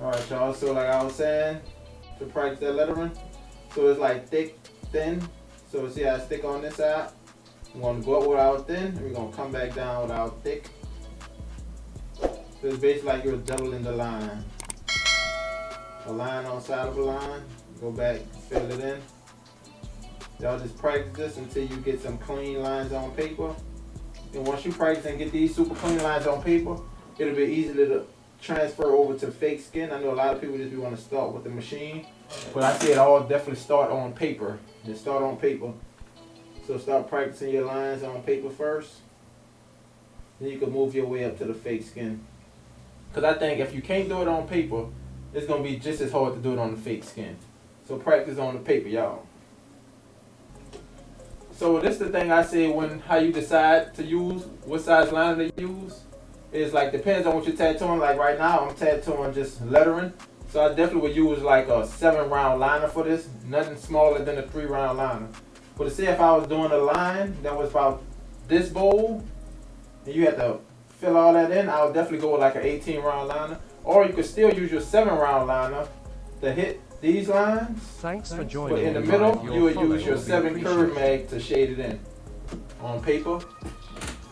Alright y'all, so like I was saying, to practice that lettering, so it's like thick, thin. So see how it's thick on this side? We're going to go up with our thin, and we're going to come back down with our thick. So it's basically like you're doubling the line. A line on the side of a line, go back, fill it in. Y'all just practice this until you get some clean lines on paper. And once you practice and get these super clean lines on paper, it'll be easy to transfer over to fake skin. I know a lot of people just want to start with the machine, but I say it all definitely start on paper. Just start on paper. So start practicing your lines on paper first. Then you can move your way up to the fake skin. Because I think if you can't do it on paper, it's going to be just as hard to do it on the fake skin. So practice on the paper, y'all. So this is the thing I say when how you decide to use, what size liner to use. Is like depends on what you're tattooing. Like right now I'm tattooing just lettering. So I definitely would use like a 7-round liner for this. Nothing smaller than a 3-round liner. But to say if I was doing a line that was about this bold, and you had to fill all that in, I would definitely go with like an 18-round liner. Or you could still use your 7-round liner to hit these lines. Thanks for But joining. in the middle, you would use your 7 curve mag to shade it in on paper.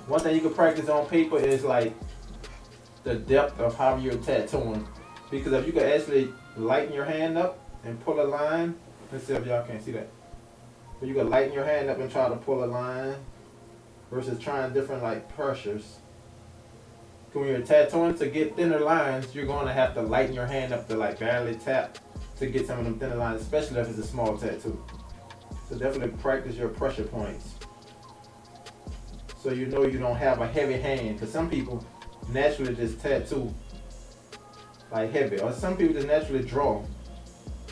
One thing you can practice on paper is like the depth of how you're tattooing. Because if you could actually lighten your hand up and pull a line, let's see if y'all can see that. But you can lighten your hand up and try to pull a line versus trying different like pressures. When you're tattooing, to get thinner lines, you're going to have to lighten your hand up to like barely tap to get some of them thinner lines, especially if it's a small tattoo. So definitely practice your pressure points. So you know you don't have a heavy hand, because some people naturally just tattoo like heavy, or some people just naturally draw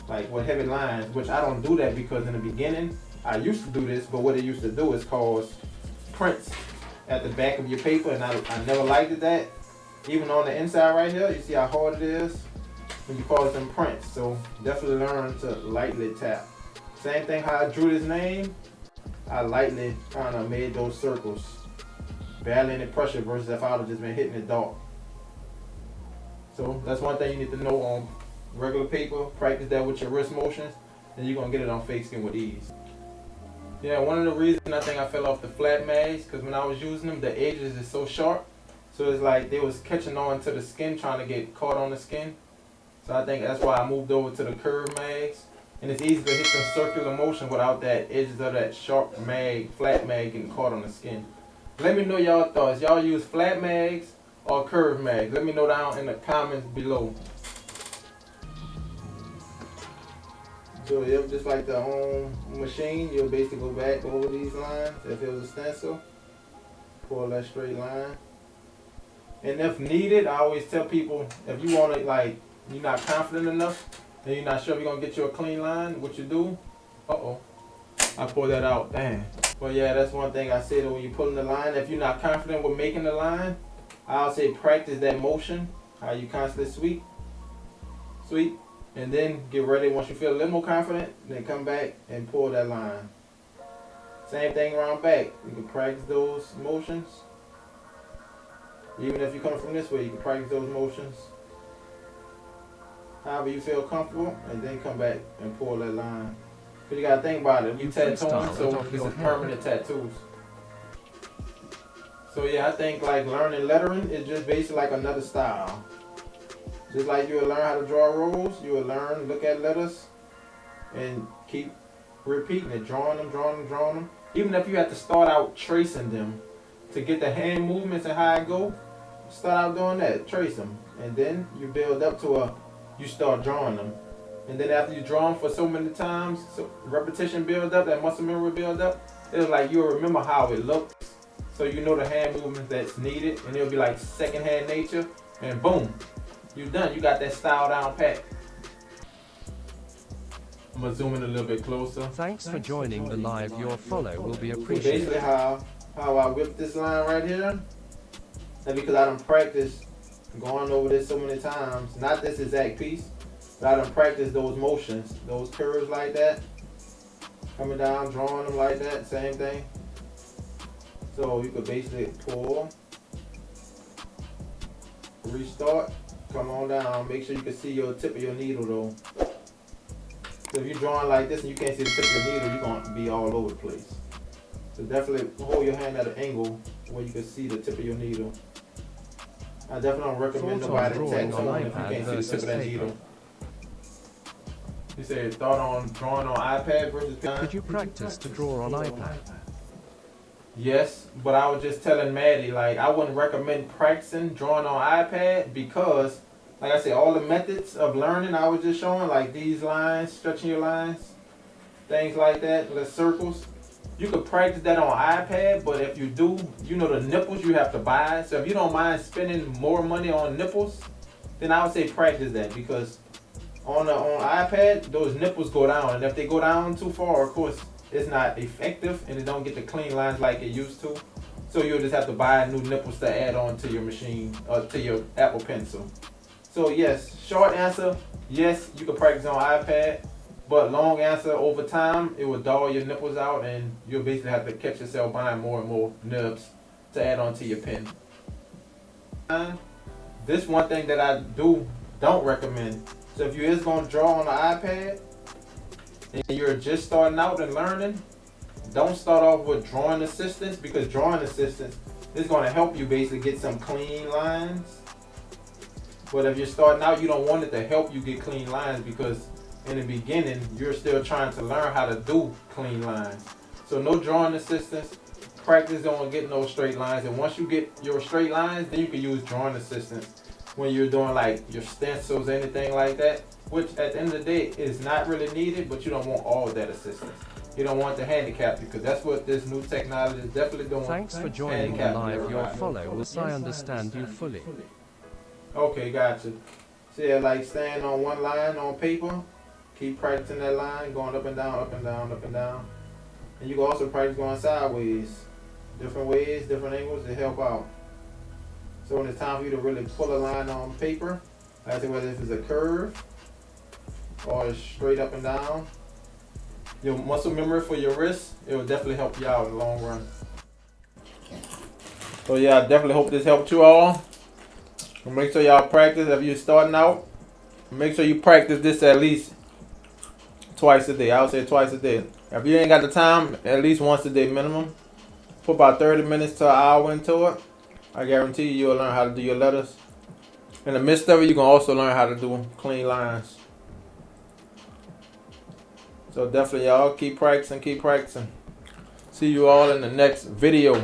like with heavy lines, which I don't do that because in the beginning I used to do this, but what it used to do is cause prints at the back of your paper, and I never liked that. Even on the inside right here, you see how hard it is when you cause them prints. So definitely learn to lightly tap. Same thing how I drew this name, I lightly kind of made those circles. Barely any pressure versus if I would have just been hitting it dark. So that's one thing you need to know on regular paper. Practice that with your wrist motions, and you're going to get it on fake skin with ease. Yeah, one of the reasons I think I fell off the flat mags, because when I was using them, the edges is so sharp. So it's like they was catching on to the skin, trying to get caught on the skin. So I think that's why I moved over to the curved mags. And it's easy to hit some circular motion without that edges of that sharp mag, flat mag getting caught on the skin. Let me know y'all thoughts. Y'all use flat mags or curved mags? Let me know down in the comments below. So yep, just like the home machine, you'll basically go back over these lines. If it was a stencil, pull that straight line. And if needed, I always tell people, if you want to, like, you're not confident enough, and you're not sure if you're going to get you a clean line, what you do, I pull that out, damn. But yeah, that's one thing I say that when you're pulling the line, if you're not confident with making the line, I'll say practice that motion, how you constantly sweep, and then get ready. Once you feel a little more confident, then come back and pull that line. Same thing around back. You can practice those motions. Even if you come from this way, you can practice those motions however you feel comfortable, and then come back and pull that line. Because you got to think about it. You tattooing, so this is permanent tattoos. So yeah, I think like learning lettering is just basically like another style. Just like you will learn how to draw rolls, you will learn, look at letters, and keep repeating it, drawing them. Even if you have to start out tracing them to get the hand movements and how it go, start out doing that, trace them. And then you build up to you start drawing them. And then after you draw them for so many times, so repetition build up, that muscle memory build up, it's like you'll remember how it looks. So you know the hand movements that's needed, and it'll be like secondhand nature, and boom, you're done. You got that style down pat. I'm gonna zoom in a little bit closer. Thanks for joining the live. Your follow will be So appreciated. basically how I whip this line right here, and because I done practiced going over this so many times, not this exact piece, but I done practiced those motions, those curves like that, coming down, drawing them like that, same thing. So you could basically pull, restart, Come on down. Make sure you can see your tip of your needle though. So if you're drawing like this and you can't see the tip of your needle, you're going to be all over the place. So definitely hold your hand at an angle where you can see the tip of your needle. I definitely don't recommend nobody tattooing if you can't see the tip of that needle. You said thought on drawing on iPad versus pen? Could you practice to draw on iPad? Yes, but I was just telling Maddie, like, I wouldn't recommend practicing drawing on iPad because, like I said, all the methods of learning I was just showing, like these lines, stretching your lines, things like that, the circles. You could practice that on iPad, but if you do, you know the nipples you have to buy. So if you don't mind spending more money on nipples, then I would say practice that because on iPad, those nipples go down, and if they go down too far, of course, it's not effective, and it don't get the clean lines like it used to. So you'll just have to buy new nipples to add on to your machine, or to your Apple Pencil. So yes, short answer, yes, you can practice on iPad, but long answer, over time, it will dull your nipples out, and you'll basically have to catch yourself buying more and more nibs to add on to your pen. This one thing that I don't recommend. So if you is going to draw on the iPad and you're just starting out and learning, don't start off with drawing assistance, because drawing assistance is going to help you basically get some clean lines. But if you're starting out, you don't want it to help you get clean lines because in the beginning, you're still trying to learn how to do clean lines. So no drawing assistance, practice on getting those straight lines. And once you get your straight lines, then you can use drawing assistance when you're doing like your stencils, anything like that, which at the end of the day is not really needed, but you don't want all that assistance. You don't want to handicap you, because that's what this new technology is definitely doing. Thanks for joining the live Your Follow Will I understand you fully. Okay, gotcha. So yeah, like staying on one line on paper, keep practicing that line, going up and down, up and down, up and down. And you can also practice going sideways. Different ways, different angles to help out. So when it's time for you to really pull a line on paper, like I said, whether it's a curve or it's straight up and down, your muscle memory for your wrist, it will definitely help you out in the long run. So yeah, I definitely hope this helped you all. Make sure y'all practice. If you're starting out, make sure you practice this at least twice a day. I would say twice a day. If you ain't got the time, at least once a day minimum. Put about 30 minutes to an hour into it. I guarantee you'll learn how to do your letters. In the midst of it, you can also learn how to do clean lines. So definitely y'all keep practicing, keep practicing. See you all in the next video.